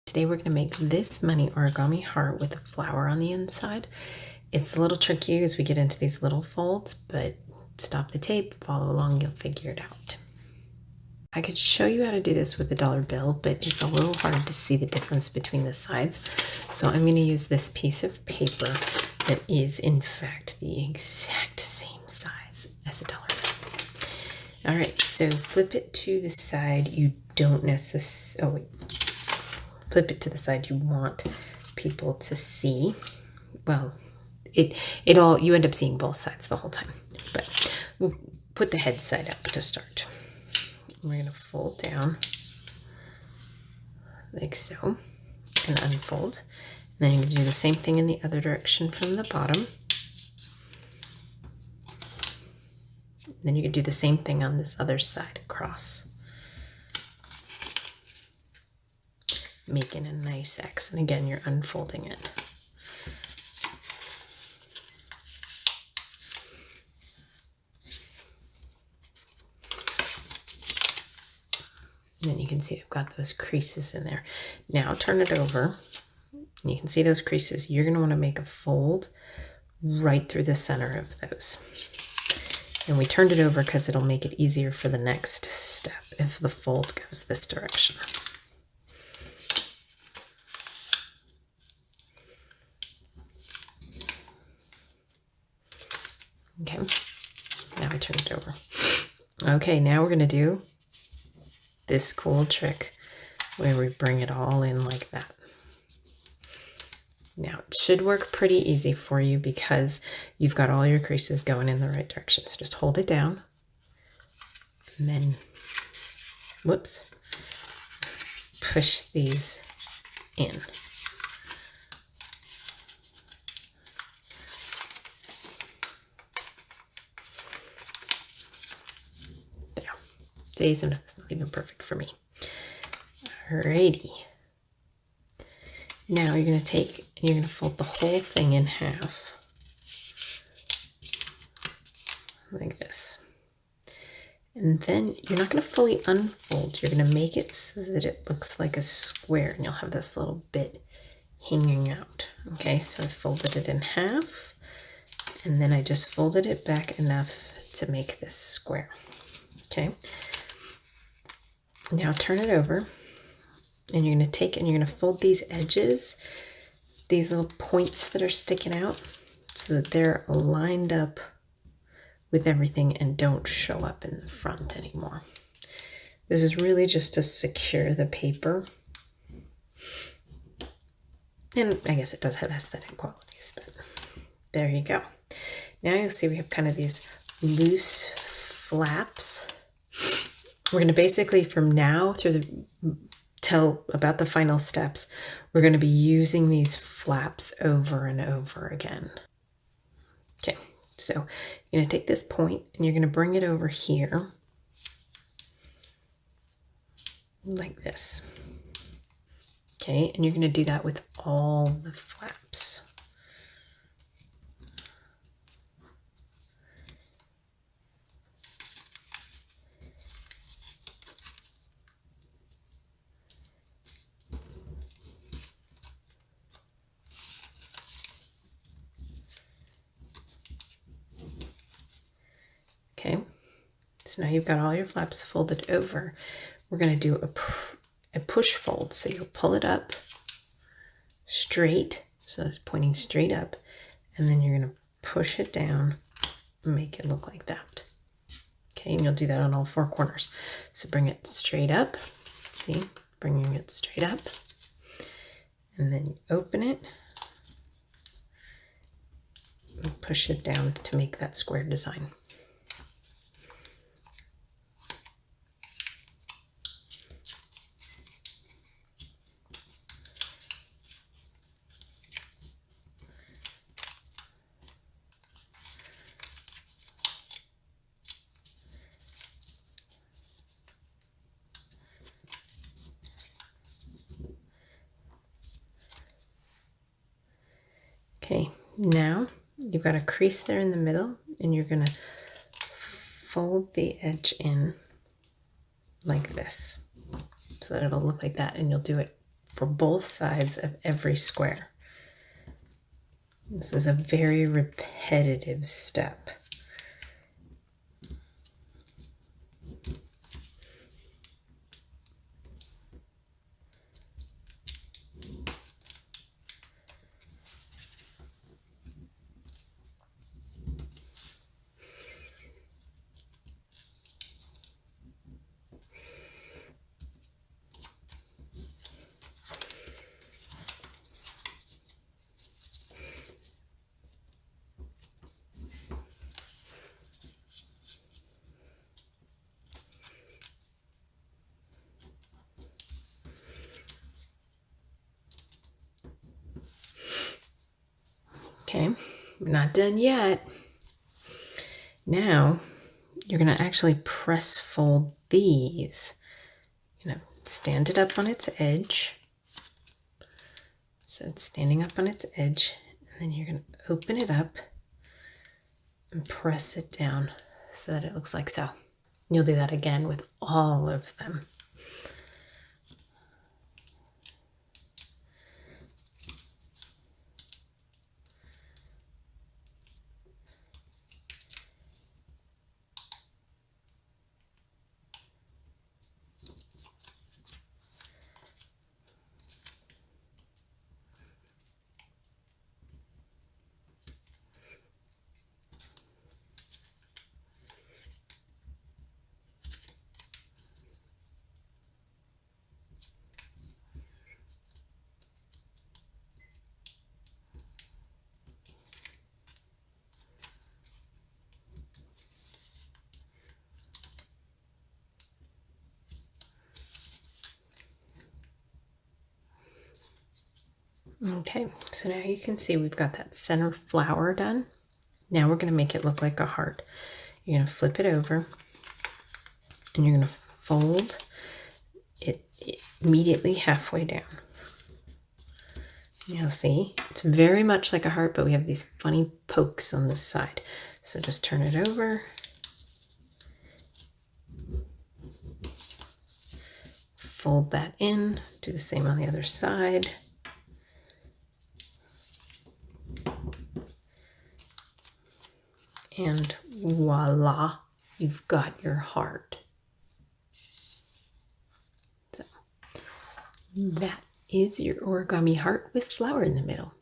Today we're going to make this mini origami heart with a flower on the inside. It's a little tricky as we get into these little folds, but stop the tape, follow along, you'll figure it out. I could show you how to do this with a dollar bill, but it's a little hard to see the difference between the sides. So I'm going to use this piece of paper that is in fact the exact same size as a dollar bill. All right, so flip it to the side you don't necessarily, flip it to the side you want people to see. Well, you end up seeing both sides the whole time, but we'll put the head side up to start. We're going to fold down like so and unfold. And then you're going to do the same thing in the other direction from the bottom. Then you can do the same thing on this other side across, making a nice X. And again, you're unfolding it. And then you can see I've got those creases in there. Now turn it over. And you can see those creases. You're going to want to make a fold right through the center of those. And we turned it over because it'll make it easier for the next step if the fold goes this direction. Okay, now we turn it over. Okay, now we're going to do this cool trick where we bring it all in like that. Now it should work pretty easy for you because you've got all your creases going in the right direction. So just hold it down and then, whoops, push these in. There. See, sometimes it's not even perfect for me. Alrighty. Now you're going to take and you're going to fold the whole thing in half like this. And then you're not going to fully unfold. You're going to make it so that it looks like a square and you'll have this little bit hanging out. Okay, so I folded it in half and then I just folded it back enough to make this square. Okay, now turn it over. And you're going to take and you're going to fold these edges, these little points that are sticking out, so that they're lined up with everything and don't show up in the front anymore. This is really just to secure the paper. And I guess it does have aesthetic qualities, but there you go. Now you'll see we have kind of these loose flaps. We're going to basically, from now through till about the final steps, we're going to be using these flaps over and over again. Okay, so you're going to take this point and you're going to bring it over here like this. Okay, and you're going to do that with all the flaps. Okay, so now you've got all your flaps folded over. We're going to do a push fold. So you'll pull it up straight, so it's pointing straight up, and then you're going to push it down and make it look like that. Okay, and you'll do that on all four corners. So bring it straight up, see, bringing it straight up, and then you open it and push it down to make that square design. Okay, now you've got a crease there in the middle and you're going to fold the edge in like this so that it'll look like that, and you'll do it for both sides of every square. This is a very repetitive step. Okay, we're not done yet. Now you're going to actually press fold these. You're going to stand it up on its edge. So it's standing up on its edge, and then you're going to open it up and press it down so that it looks like so. You'll do that again with all of them. Okay, so now you can see we've got that center flower done. Now we're going to make it look like a heart. You're going to flip it over and you're going to fold it immediately halfway down. You'll see it's very much like a heart, but we have these funny pokes on this side. So just turn it over. Fold that in, do the same on the other side. And voila, you've got your heart. So that is your origami heart with flower in the middle.